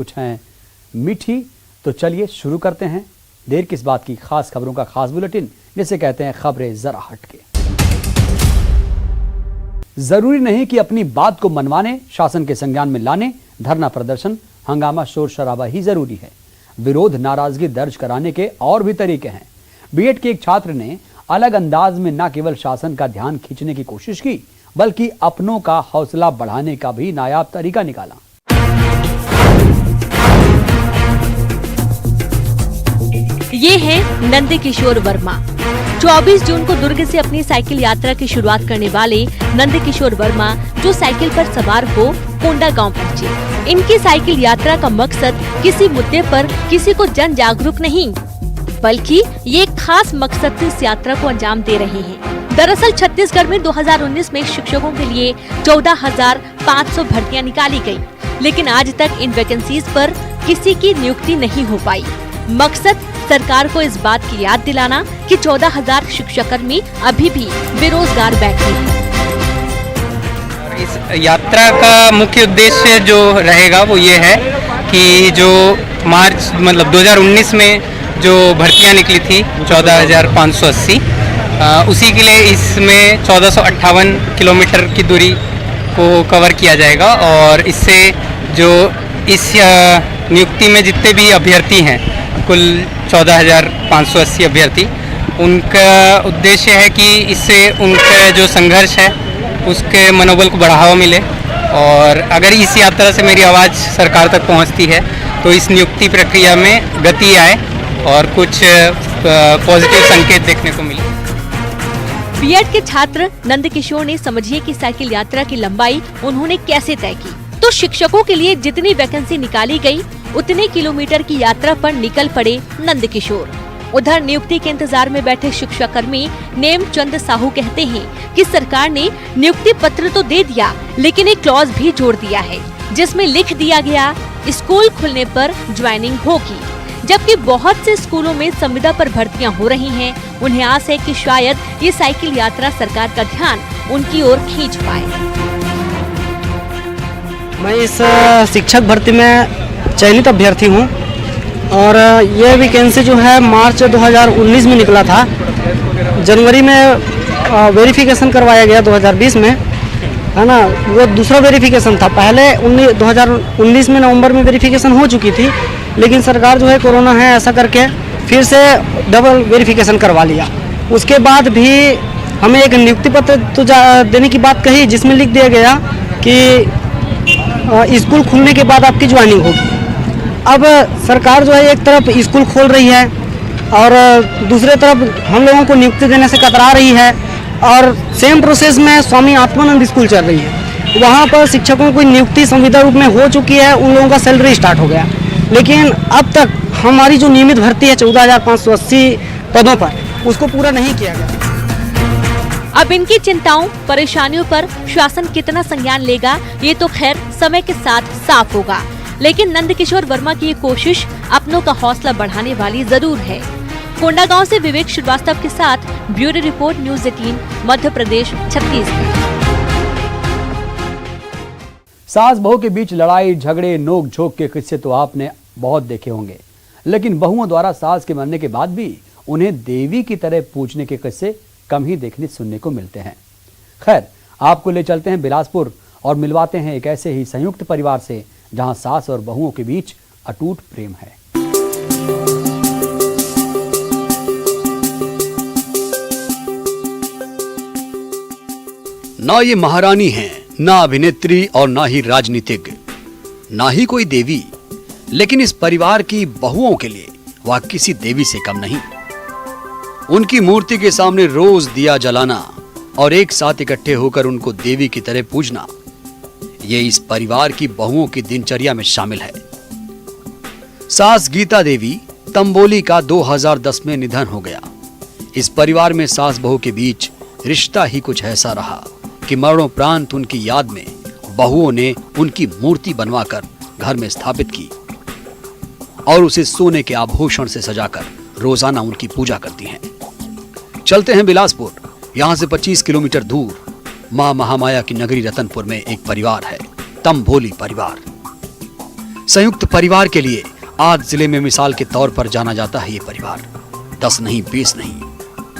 कुछ हैं मीठी। तो चलिए शुरू करते हैं देर किस बात की खास खबरों का खास बुलेटिन, जिसे कहते हैं खबरें जरा हटके। जरूरी नहीं कि अपनी बात को मनवाने, शासन के संज्ञान में लाने धरना प्रदर्शन, हंगामा, शोर शराबा ही जरूरी है। विरोध, नाराजगी दर्ज कराने के और भी तरीके हैं। बीएड के एक छात्र ने अलग अंदाज में न केवल शासन का ध्यान खींचने की कोशिश की, बल्कि अपनों का हौसला बढ़ाने का भी नायाब तरीका निकाला। ये है नंदकिशोर वर्मा। 24 जून को दुर्ग से अपनी साइकिल यात्रा की शुरुआत करने वाले नंदकिशोर वर्मा, जो साइकिल पर सवार हो कोंडागांव पहुंचे। इनकी साइकिल यात्रा का मकसद किसी मुद्दे पर किसी को जन जागरूक नहीं, बल्कि ये एक खास मकसद से इस यात्रा को अंजाम दे रहे हैं। दरअसल छत्तीसगढ़ में 2019 में शिक्षकों के लिए 14,500 भर्तियां निकाली गयी, लेकिन आज तक इन वैकेंसीज पर किसी की नियुक्ति नहीं हो पाई। मकसद सरकार को इस बात की याद दिलाना कि 14,000 शिक्षाकर्मी अभी भी बेरोजगार बैठे हैं। इस यात्रा का मुख्य उद्देश्य जो रहेगा वो ये है कि जो मार्च 2019 में जो भर्तियां निकली थी 14,580, उसी के लिए इसमें 1458 किलोमीटर की दूरी को कवर किया जाएगा। और इससे जो इस नियुक्ति में जितने भी अभ्यर्थी हैं, कुल 14,580 अभ्यर्थी, उनका उद्देश्य है कि इससे उनका जो संघर्ष है उसके मनोबल को बढ़ावा मिले। और अगर इस यात्रा से मेरी आवाज़ सरकार तक पहुंचती है तो इस नियुक्ति प्रक्रिया में गति आए और कुछ पॉजिटिव संकेत देखने को मिले। बीएड के छात्र नंदकिशोर ने समझिए कि साइकिल यात्रा की लंबाई उन्होंने कैसे तय की। तो शिक्षकों के लिए जितनी वैकेंसी निकाली गई, उतने किलोमीटर की यात्रा पर निकल पड़े नंदकिशोर। उधर नियुक्ति के इंतजार में बैठे शिक्षाकर्मी नेमचंद साहू कहते हैं कि सरकार ने नियुक्ति पत्र तो दे दिया, लेकिन एक क्लॉज भी जोड़ दिया है, जिसमें लिख दिया गया स्कूल खुलने पर ज्वाइनिंग होगी। जबकि बहुत से स्कूलों में संविदा पर भर्तियां हो रही हैं। उन्हें आस है कि शायद ये साइकिल यात्रा सरकार का ध्यान उनकी ओर खींच पाए। मैं इस शिक्षक भर्ती में चयनित अभ्यर्थी हूँ और ये वैकेंसी जो है मार्च 2019 में निकला था। जनवरी में वेरिफिकेशन करवाया गया 2020 में, है ना। वो दूसरा वेरिफिकेशन था। पहले 2019 में नवंबर में वेरिफिकेशन हो चुकी थी, लेकिन सरकार जो है कोरोना है ऐसा करके फिर से डबल वेरिफिकेशन करवा लिया। उसके बाद भी हमें एक नियुक्ति पत्र तो देने की बात कही, जिसमें लिख दिया गया कि स्कूल खुलने के बाद आपकी ज्वाइनिंग होगी। अब सरकार जो है एक तरफ स्कूल खोल रही है और दूसरे तरफ हम लोगों को नियुक्ति देने से कतरा रही है। और सेम प्रोसेस में स्वामी आत्मानंद स्कूल चल रही है, वहाँ पर शिक्षकों की नियुक्ति संविदा रूप में हो चुकी है, उन लोगों का सैलरी स्टार्ट हो गया, लेकिन अब तक हमारी जो नियमित भर्ती है 14,580 पदों पर, उसको पूरा नहीं किया गया। अब इनकी चिंताओं, परेशानियों पर शासन कितना संज्ञान लेगा, ये तो खैर समय के साथ साफ होगा। लेकिन नंदकिशोर वर्मा की ये कोशिश अपनों का हौसला बढ़ाने वाली जरूर है। कोंडागांव से विवेक श्रीवास्तव के साथ bureau report, news 18, Madhya Pradesh, Chhattisgarh. सास बहू के बीच लड़ाई झगड़े, नोक झोंक के किस्से तो आपने बहुत देखे होंगे, लेकिन बहुओं द्वारा सास के मरने के बाद भी उन्हें देवी की तरह पूजने के किस्से कम ही देखने सुनने को मिलते हैं। खैर, आपको ले चलते हैं बिलासपुर और मिलवाते हैं एक ऐसे ही संयुक्त परिवार से जहां सास और बहुओं के बीच अटूट प्रेम है। ना ये महारानी हैं, ना अभिनेत्री और ना ही राजनीतिज्ञ, ना ही कोई देवी, लेकिन इस परिवार की बहुओं के लिए वह किसी देवी से कम नहीं। उनकी मूर्ति के सामने रोज दिया जलाना और एक साथ इकट्ठे होकर उनको देवी की तरह पूजना, ये इस परिवार की बहुओं की दिनचर्या में शामिल है। सास गीता देवी तंबोली का 2010 में निधन हो गया। इस परिवार में सास बहू के बीच रिश्ता ही कुछ ऐसा रहा कि मरणोपरांत उनकी याद में बहुओं ने उनकी मूर्ति बनवाकर घर में स्थापित की और उसे सोने के आभूषण से सजाकर रोजाना उनकी पूजा करती हैं। चलते हैं बिलासपुर। यहां से 25 किलोमीटर दूर मां महामाया की नगरी रतनपुर में एक परिवार है, तंबोली परिवार। संयुक्त परिवार के लिए आज जिले में मिसाल के तौर पर जाना जाता है। ये परिवार 10 नहीं, 20 नहीं,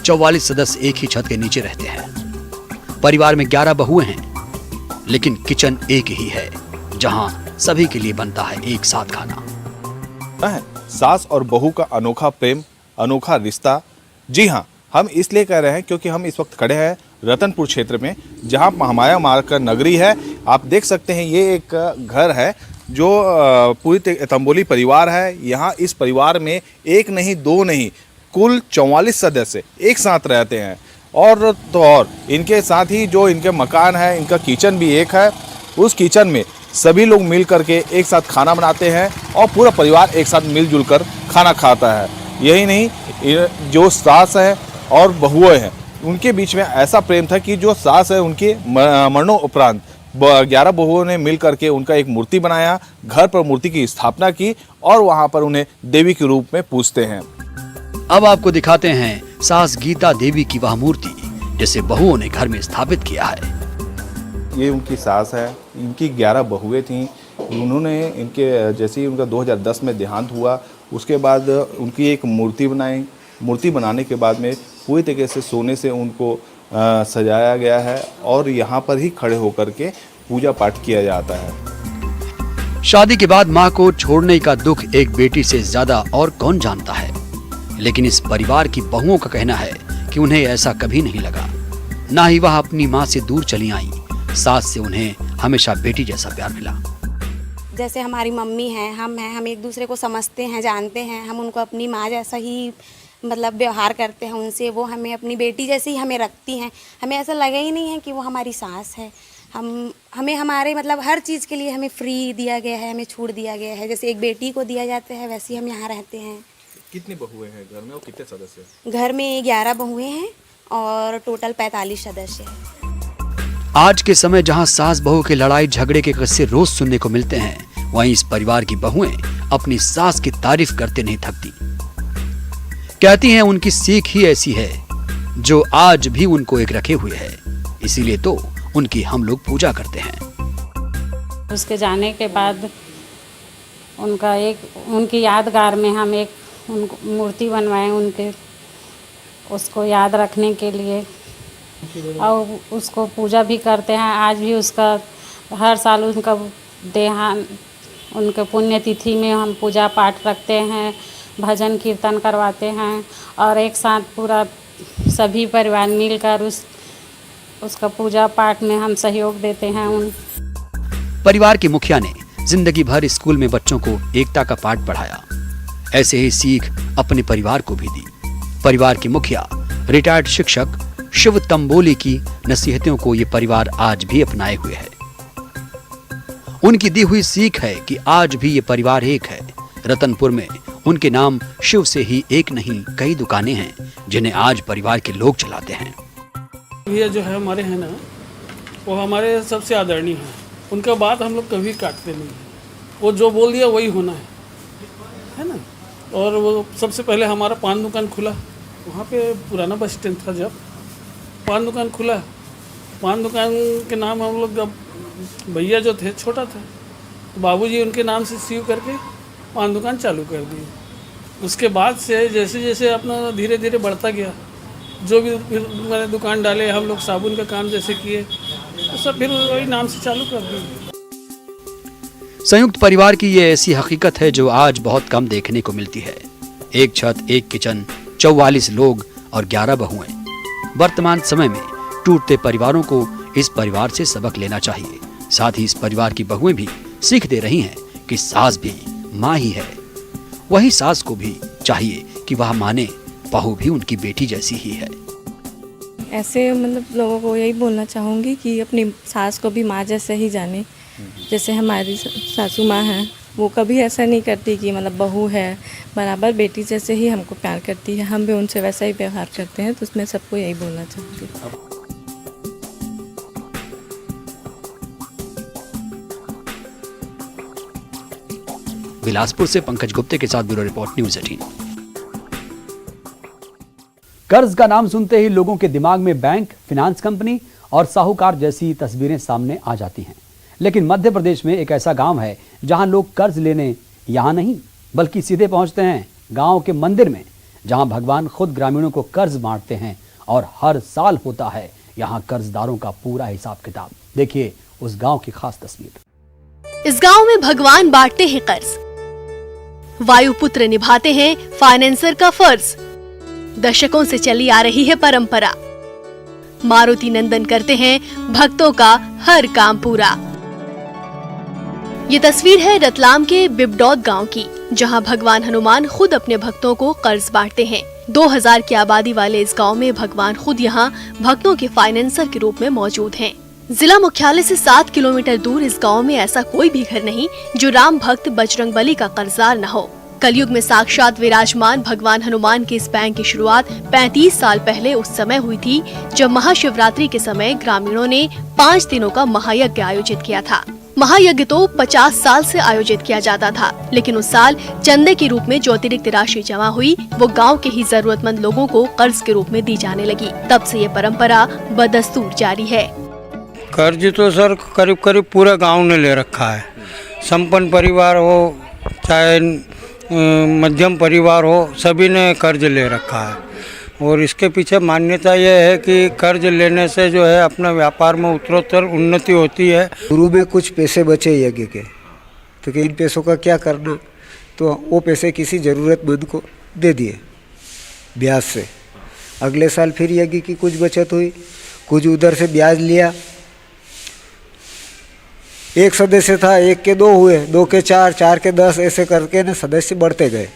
44 सदस्य एक ही छत के नीचे रहते हैं। परिवार में 11 बहुएं हैं, लेकिन किचन एक ही है जहां सभी के लिए बनता है एक साथ खाना। सास और बहू का अनोखा प्रेम, अनोखा रिश्ता। जी हाँ, हम इसलिए कह रहे हैं क्योंकि हम इस वक्त खड़े हैं रतनपुर क्षेत्र में, जहां महामाया मार्कर नगरी है। आप देख सकते हैं ये एक घर है जो पूरी तंबोली परिवार है। यहाँ इस परिवार में एक नहीं, दो नहीं, कुल 44 सदस्य एक साथ रहते हैं। और तो और इनके साथ ही जो इनके मकान है, इनका किचन भी एक है। उस किचन में सभी लोग मिल करके एक साथ खाना बनाते हैं और पूरा परिवार एक साथ मिलजुल कर खाना खाता है। यही नहीं, जो सास है और बहुएं हैं, उनके बीच में ऐसा प्रेम था कि जो सास है उनके मरणोपरांत 11 बहुओं ने मिल करके उनका एक मूर्ति बनाया, घर पर मूर्ति की स्थापना की और वहाँ पर उन्हें देवी के रूप में पूजते हैं। अब आपको दिखाते हैं सास गीता देवी की वह मूर्ति जिसे बहुओं ने घर में स्थापित किया है। ये उनकी सास है, इनकी 11 बहुएं थीं। उन्होंने इनके जैसे ही उनका 2010 में देहांत हुआ, उसके बाद उनकी एक मूर्ति बनाई। मूर्ति बनाने के बाद में पूरी तरीके से सोने से उनको सजाया गया है और यहाँ पर ही खड़े होकर के पूजा पाठ किया जाता है। शादी के बाद माँ को छोड़ने का दुख एक बेटी से ज्यादा और कौन जानता है, लेकिन इस परिवार की बहुओं का कहना है कि उन्हें ऐसा कभी नहीं लगा। ना ही वह अपनी माँ से दूर चली आई। सास से उन्हें हमेशा बेटी जैसा प्यार मिला। जैसे हमारी मम्मी हैं, हम एक दूसरे को समझते हैं, जानते हैं। हम उनको अपनी माँ जैसा ही मतलब व्यवहार करते हैं उनसे। वो हमें अपनी बेटी जैसी ही हमें रखती हैं। हमें ऐसा लगा ही नहीं है कि वो हमारी सास है। हमें हमारे मतलब हर चीज़ के लिए हमें फ्री दिया गया है, हमें छूट दिया गया है। जैसे एक बेटी को दिया जाता है वैसे ही हम यहाँ रहते हैं। कितनी बहुएं हैं घर में और कितने सदस्य? घर में 11 बहुएं हैं और टोटल 45 सदस्य हैं। आज के समय जहां सास बहू के लड़ाई झगड़े के किस्से रोज सुनने को मिलते हैं, वहीं इस परिवार की बहुएं अपनी सास की तारीफ करते नहीं थकती। कहती हैं उनकी सीख ही ऐसी है जो आज भी उनको एक रखे हुए है, इसीलिए तो उनकी हम लोग पूजा करते हैं। उसके जाने के बाद उनकी यादगार में हम एक मूर्ति बनवाए उनके, उसको याद रखने के लिए, और उसको पूजा भी करते हैं। आज भी उसका हर साल उनका देहांत, उनके पुण्यतिथि में हम पूजा पाठ रखते हैं, भजन कीर्तन करवाते हैं और एक साथ पूरा सभी परिवार मिलकर उसका पूजा पाठ में हम सहयोग देते हैं। परिवार के मुखिया ने जिंदगी भर स्कूल में बच्चों को एकता का पाठ पढ़ाया। ऐसे ही सीख अपने परिवार को भी दी। परिवार के मुखिया रिटायर्ड शिक्षक शिव तंबोली की नसीहतों को ये परिवार आज भी अपनाए हुए है। उनकी दी हुई सीख है कि आज भी ये परिवार एक है। रतनपुर में उनके नाम शिव से ही एक नहीं कई दुकानें हैं जिन्हें आज परिवार के लोग चलाते हैं। ये जो है हमारे हैं ना, वो हमारे सबसे आदरणीय हैं। उनका बात हम लोग कभी काटते नहीं। वो जो बोल दिया वही होना है ना। और वो सबसे पहले हमारा पान दुकान खुला, वहाँ पे पुराना बस स्टैंड था। जब पान दुकान खुला, पान दुकान के नाम हम लोग, जब भैया जो थे छोटा था तो बाबूजी उनके नाम से सीव करके पान दुकान चालू कर दी। उसके बाद से जैसे जैसे अपना धीरे धीरे बढ़ता गया, जो भी मैंने दुकान डाले, हम लोग साबुन का काम जैसे किए तो सब फिर वही नाम से चालू कर दिए। संयुक्त परिवार की ये ऐसी हकीकत है जो आज बहुत कम देखने को मिलती है। एक छत, एक किचन, 44 लोग और 11 बहुएं। वर्तमान समय में टूटते परिवारों को इस परिवार से सबक लेना चाहिए। साथ ही इस परिवार की बहुएं भी सीख दे रही हैं कि सास भी माँ ही है। वही सास को भी चाहिए कि वह माने बहू भी उनकी बेटी जैसी ही है। ऐसे मतलब लोगों को यही बोलना चाहूँगी कि अपनी सास को भी माँ जैसे ही जाने। जैसे हमारी सासू माँ हैं, वो कभी ऐसा नहीं करती कि मतलब बहू है, बराबर बेटी जैसे ही हमको प्यार करती है। हम भी उनसे वैसा ही व्यवहार करते हैं। तो उसमें सबको यही बोलना चाहूँगी। बिलासपुर से पंकज गुप्ते के साथ ब्यूरो रिपोर्ट, न्यूज़ 18। कर्ज का नाम सुनते ही लोगों के दिमाग में बैंक, फाइनेंस कंपनी और साहूकार जैसी तस्वीरें सामने आ जाती हैं। लेकिन मध्य प्रदेश में एक ऐसा गांव है जहां लोग कर्ज लेने यहां नहीं बल्कि सीधे पहुंचते हैं गांव के मंदिर में, जहां भगवान खुद ग्रामीणों को कर्ज बांटते हैं और हर साल होता है यहां कर्जदारों का पूरा हिसाब किताब। देखिए उस गांव की खास तस्वीर। इस गांव में भगवान बांटते हैं कर्ज, वायुपुत्र निभाते हैं फाइनेंसर का फर्ज। दशकों से चली आ रही है परंपरा, मारुति नंदन करते हैं भक्तों का हर काम पूरा। ये तस्वीर है रतलाम के बिबडौद गांव की, जहां भगवान हनुमान खुद अपने भक्तों को कर्ज बांटते हैं। 2000 की आबादी वाले इस गांव में भगवान खुद यहां भक्तों के फाइनेंसर के रूप में मौजूद हैं। जिला मुख्यालय से 7 किलोमीटर दूर इस गांव में ऐसा कोई भी घर नहीं जो राम भक्त बजरंगबली का कर्जदार न हो। कलयुग में साक्षात विराजमान भगवान हनुमान के इस बैंक की शुरुआत 35 साल पहले उस समय हुई थी जब महाशिवरात्रि के समय ग्रामीणों ने 5 दिनों का महायज्ञ आयोजित किया था। महायज्ञ तो 50 साल से आयोजित किया जाता था, लेकिन उस साल चंदे के रूप में जो अतिरिक्त राशि जमा हुई वो गांव के ही जरूरतमंद लोगों को कर्ज के रूप में दी जाने लगी। तब से ये परंपरा बदस्तूर जारी है। कर्ज तो सर करीब करीब पूरा गांव ने ले रखा है। संपन्न परिवार हो चाहे मध्यम परिवार हो, सभी ने कर्ज ले रखा है। और इसके पीछे मान्यता ये है कि कर्ज लेने से जो है अपना व्यापार में उत्तरोत्तर उन्नति होती है। शुरू में कुछ पैसे बचे यज्ञ के, तो इन पैसों का क्या करना, तो वो पैसे किसी ज़रूरतमंद को दे दिए ब्याज से। अगले साल फिर यज्ञ की कुछ बचत हुई, कुछ उधर से ब्याज लिया। एक सदस्य था, 1 के 2 हुए, 2 के 4, 4 के 10, ऐसे करके ना सदस्य बढ़ते गए।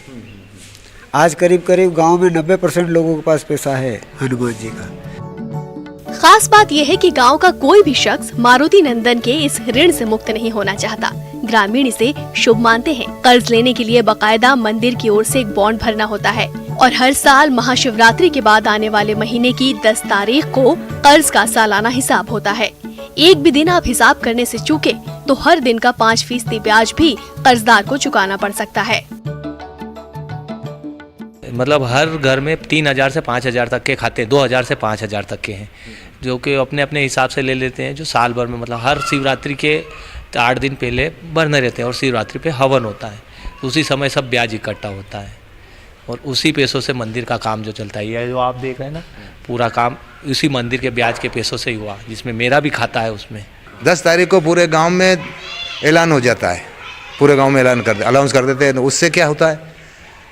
आज करीब करीब गांव में 90% लोगों के पास पैसा है हनुमान जी का। खास बात यह है कि गांव का कोई भी शख्स मारुति नंदन के इस ऋण से मुक्त नहीं होना चाहता। ग्रामीण इसे शुभ मानते हैं। कर्ज लेने के लिए बकायदा मंदिर की ओर से एक बॉन्ड भरना होता है और हर साल महाशिवरात्रि के बाद आने वाले महीने की 10 तारीख को कर्ज का सालाना हिसाब होता है। एक भी दिन आप हिसाब करने से चूके तो हर दिन का 5% ब्याज भी कर्जदार को चुकाना पड़ सकता है। मतलब हर घर में 3000 से 5000 तक के खाते, 2000 से 5000 तक के हैं, जो कि अपने अपने हिसाब से ले लेते हैं। जो साल भर में मतलब हर शिवरात्रि के 8 दिन पहले भरने रहते हैं और शिवरात्रि पे हवन होता है, तो उसी समय सब ब्याज इकट्ठा होता है और उसी पैसों से मंदिर का काम जो चलता है। ये जो आप देख रहे हैं ना, पूरा काम उसी मंदिर के ब्याज के पैसों से ही हुआ, जिसमें मेरा भी खाता है। उसमें 10 तारीख को पूरे गांव में ऐलान हो जाता है, पूरे गांव में अनाउंस कर देते हैं। उससे क्या होता है,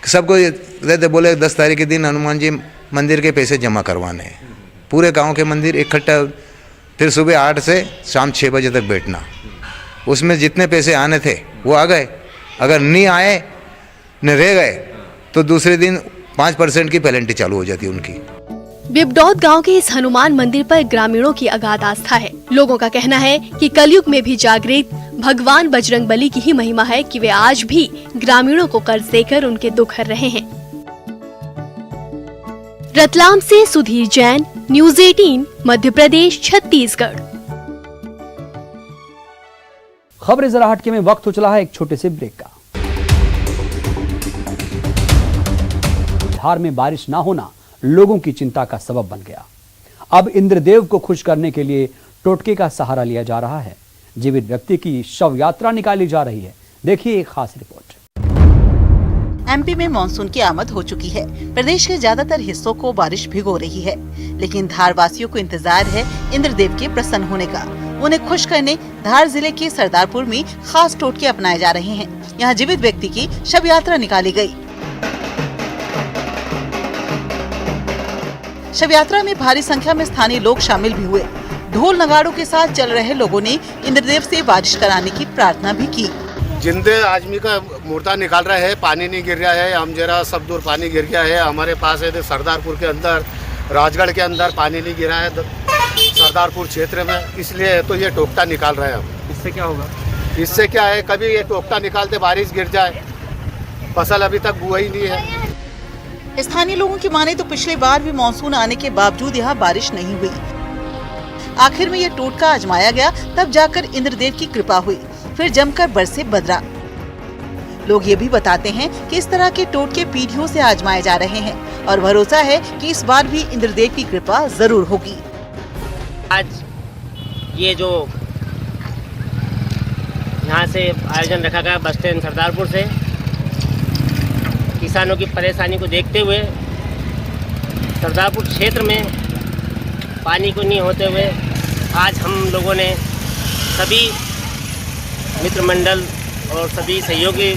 सबको देते, बोले 10 तारीख के दिन हनुमान जी मंदिर के पैसे जमा करवाने हैं। पूरे गांव के मंदिर इकट्ठा, फिर सुबह 8 से शाम 6 बजे तक बैठना। उसमें जितने पैसे आने थे वो आ गए, अगर नहीं आए न रह गए तो दूसरे दिन 5% की पेनल्टी चालू हो जाती है उनकी। बिबडौद गांव के इस हनुमान मंदिर पर ग्रामीणों की अगाध आस्था है। लोगों का कहना है कि कलयुग में भी जागृत भगवान बजरंगबली की ही महिमा है कि वे आज भी ग्रामीणों को कर्ज देकर उनके दुख हर रहे हैं। रतलाम से सुधीर जैन, न्यूज़ 18, मध्य प्रदेश, छत्तीसगढ़। खबरें जरा हटके में वक्त हो चला है एक छोटे से ब्रेक का। धार में बारिश ना होना लोगों की चिंता का सबब बन गया। अब इंद्रदेव को खुश करने के लिए टोटके का सहारा लिया जा रहा है। जीवित व्यक्ति की शव यात्रा निकाली जा रही है। देखिए एक खास रिपोर्ट। एमपी में मानसून की आमद हो चुकी है। प्रदेश के ज्यादातर हिस्सों को बारिश भिगो रही है, लेकिन धार वासियों को इंतजार है इंद्रदेव के प्रसन्न होने का। उन्हें खुश करने धार जिले के सरदारपुर में खास टोटके अपनाए जा रहे हैं। यहाँ जीवित व्यक्ति की शव यात्रा निकाली गयी। शव यात्रा में भारी संख्या में स्थानीय लोग शामिल भी हुए। ढोल नगाड़ों के साथ चल रहे लोगों ने इंद्रदेव से बारिश कराने की प्रार्थना भी की। जिंदे आदमी का मुर्दा निकाल रहा है, पानी नहीं गिर रहा है। हम जरा सब दूर पानी गिर गया है हमारे पास है। सरदारपुर के अंदर, राजगढ़ के अंदर पानी नहीं गिरा है सरदारपुर क्षेत्र में, इसलिए तो ये टोकटा निकाल रहे हैं हम। इससे क्या होगा? इससे क्या है, कभी ये टोकटा निकालते बारिश गिर जाए, फसल अभी तक बुआ ही नहीं है। स्थानीय लोगों की माने तो पिछली बार भी मानसून आने के बावजूद यहाँ बारिश नहीं हुई। आखिर में ये टोटका आजमाया गया, तब जाकर इंद्रदेव की कृपा हुई। फिर जमकर बरसे बदरा। लोग ये भी बताते हैं कि इस तरह के टोटके पीढ़ियों से आजमाए जा रहे हैं और भरोसा है कि इस बार भी इंद्रदेव की कृपा जरूर होगी। आज ये जो यहाँ से आयोजन रखा गया बस स्टैंड सरदारपुर से। किसानों की परेशानी को देखते हुए सरदारपुर क्षेत्र में पानी को नहीं होते हुए आज हम लोगों ने सभी मित्र मंडल और सभी सहयोगी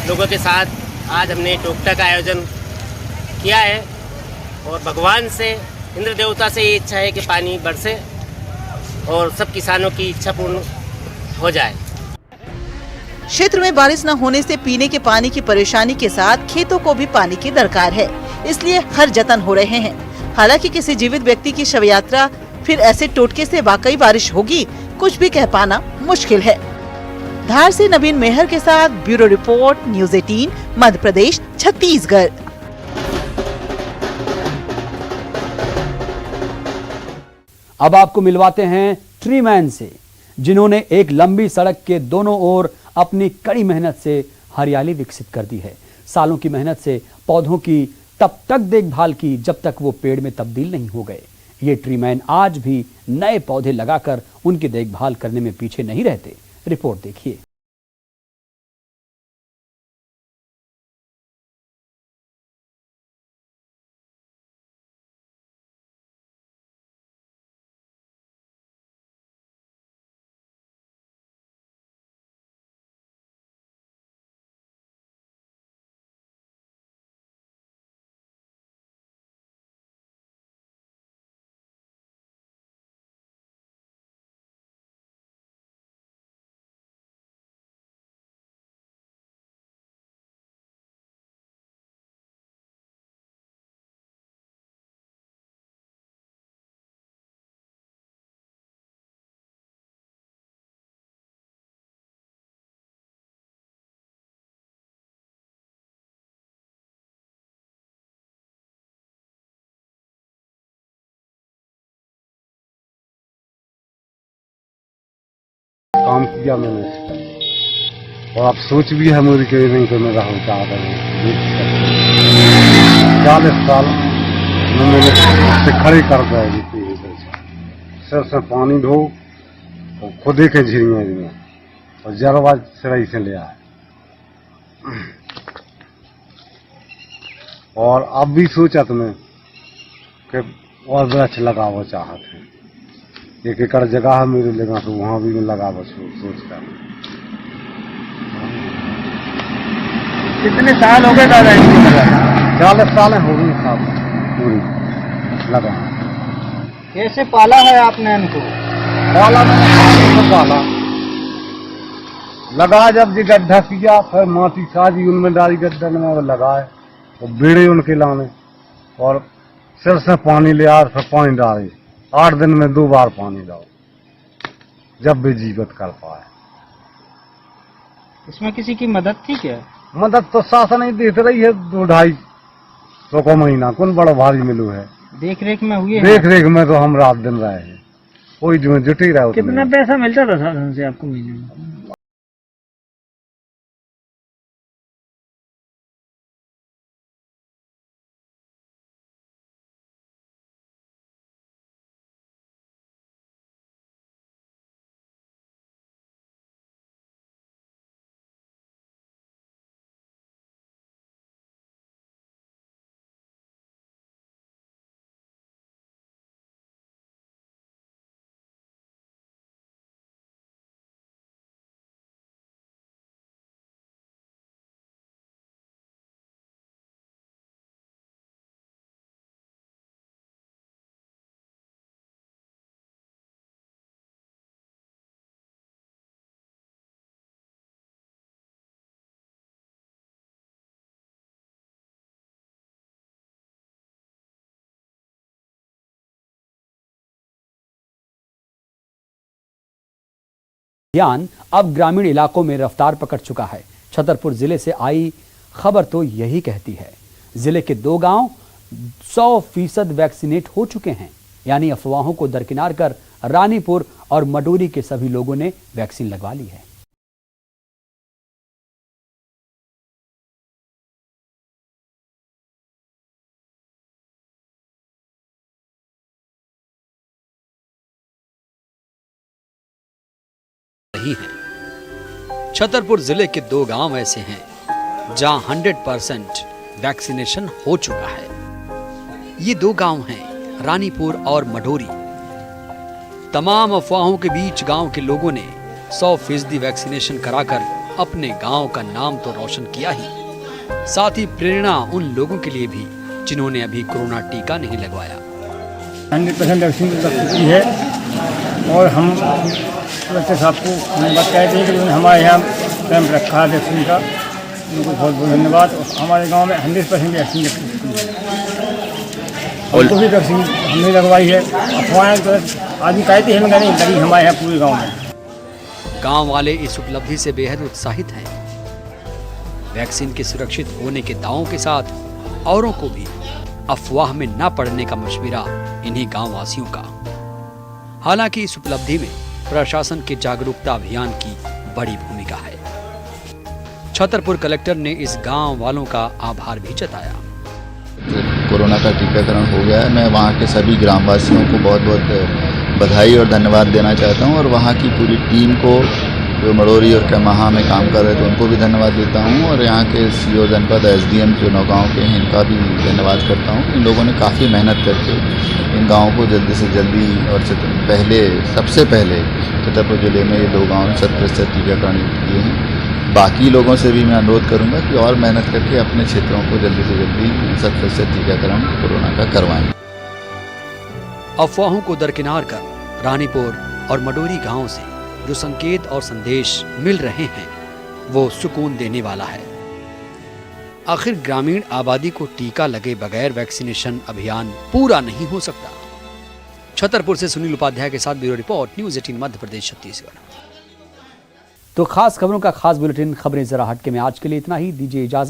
लोगों के साथ आज हमने टोकटा का आयोजन किया है और भगवान से, इंद्र देवता से ये इच्छा है कि पानी बरसे और सब किसानों की इच्छा पूर्ण हो जाए। क्षेत्र में बारिश न होने से पीने के पानी की परेशानी के साथ खेतों को भी पानी की दरकार है, इसलिए हर जतन हो रहे हैं। हालांकि किसी जीवित व्यक्ति की शव यात्रा फिर ऐसे टोटके से वाकई बारिश होगी, कुछ भी कह पाना मुश्किल है। धार से नवीन मेहर के साथ bureau report, news 18 Madhya Pradesh Chhattisgarh. अब आपको मिलवाते हैं ट्री मैन से, जिन्होंने एक लंबी सड़क के दोनों ओर अपनी कड़ी मेहनत से हरियाली विकसित कर दी है। सालों की मेहनत से पौधों की तब तक देखभाल की जब तक वो पेड़ में तब्दील नहीं हो गए। ये ट्री मैन आज भी नए पौधे लगाकर उनकी देखभाल करने में पीछे नहीं रहते। रिपोर्ट देखिए। काम किया मैंने और अब सोच भी है मेरी कि नहीं तो मेरा हो चाहता है 40 साल मैंने से खड़े कर दिया। सिर से पानी धो और खुदे के झिरियाँ और जरवा सिराई से ले आए। और अब भी सोचा तुम्हें कि और वृक्ष लगावो चाहते हैं। 1 एकड़ जगह है मेरे लगा तो वहाँ भी मैं लगावो सोच कर। कितने साल हो गए दादा इनको लगा? 40 साल हो गए साहब पूरी लगा। कैसे पाला है आपने इनको? पाला मैंने पानी से पाला। लगा जब जी गड्ढा किया फिर माटी साजी उनमें डाली गड्ढा में वो लगाए और बेड़े उनके लाने और सिर से पानी ले आए फिर पानी डाले। 8 दिन में 2 बार पानी लाओ जब भी जीवित कर पाए। इसमें किसी की मदद थी क्या? मदद तो शासन ही देते रही है 2-250 को महीना। कौन बड़ा भारी मिलू है। देख रेख में हुई है? देख रेख में तो हम रात दिन रहे हैं, कोई जो जुटी रहा। कितना पैसा मिलता था शासन से आपको महीने में? अभियान अब ग्रामीण इलाकों में रफ्तार पकड़ चुका है। छतरपुर जिले से आई खबर तो यही कहती है। जिले के 2 गांव 100% वैक्सीनेट हो चुके हैं, यानी अफवाहों को दरकिनार कर रानीपुर और मडूरी के सभी लोगों ने वैक्सीन लगवा ली है। छतरपुर जिले के 2 गांव ऐसे हैं जहां 100% वैक्सीनेशन हो चुका है। ये 2 गांव हैं रानीपुर और मडोरी। तमाम अफवाहों के बीच गांव के लोगों ने 100% वैक्सीनेशन कराकर अपने गांव का नाम तो रोशन किया ही, साथ ही प्रेरणा उन लोगों के लिए भी जिन्होंने अभी कोरोना टीका नहीं लगवाया। 100% वैक्सीन लग चुकी है और हम डॉक्टर साहब को धन्यवाद कहते हैं कि उन्होंने हमारे यहाँ कैंप रखा है वैक्सीन का। उनको बहुत बहुत धन्यवाद। हमारे गांव में 100% वैक्सीन लग चुकी है और तो भी वैक्सीन हमने लगवाई है। अफवाहें तो आदमी कहते हैं मगर नहीं लगी हमारे यहाँ पूरे गाँव में। गांव वाले इस उपलब्धि से बेहद उत्साहित हैं। वैक्सीन के सुरक्षित होने के दावों के साथ औरों को भी अफवाह में न पड़ने का मशविरा इन्हीं गांव वासियों का। हालांकि इस उपलब्धि में प्रशासन के जागरूकता अभियान की बड़ी भूमिका है। छतरपुर कलेक्टर ने इस गांव वालों का आभार भी जताया। कोरोना का टीकाकरण हो गया है, मैं वहाँ के सभी ग्रामवासियों को बहुत बहुत बधाई और धन्यवाद देना चाहता हूँ और वहाँ की पूरी टीम को जो मडोरी और कैमाहा में काम कर रहे थे उनको भी धन्यवाद देता हूँ और यहाँ के सीओ जनपद एसडीएम जो नौगांव के हैं इनका भी धन्यवाद करता हूँ। इन लोगों ने काफ़ी मेहनत करके इन गाँवों को जल्दी से जल्दी और सबसे पहले छतरपुर जिले में ये 2 गाँव 100% टीकाकरण किए हैं। बाकी लोगों से भी मैं अनुरोध करूँगा कि और मेहनत करके अपने क्षेत्रों को जल्दी से जल्दी 100% टीकाकरण कोरोना का करवाएं। अफवाहों को दरकिनार कर रानीपुर और मडोरी गांव से जो संकेत और संदेश मिल रहे हैं वो सुकून देने वाला है। आखिर ग्रामीण आबादी को टीका लगे बगैर वैक्सीनेशन अभियान पूरा नहीं हो सकता। छतरपुर से सुनील उपाध्याय के साथ bureau report, news 18 Madhya Pradesh Chhattisgarh. तो खास खबरों का खास बुलेटिन खबरें जरा हटके में आज के लिए इतना ही। दीजिए इजाजत।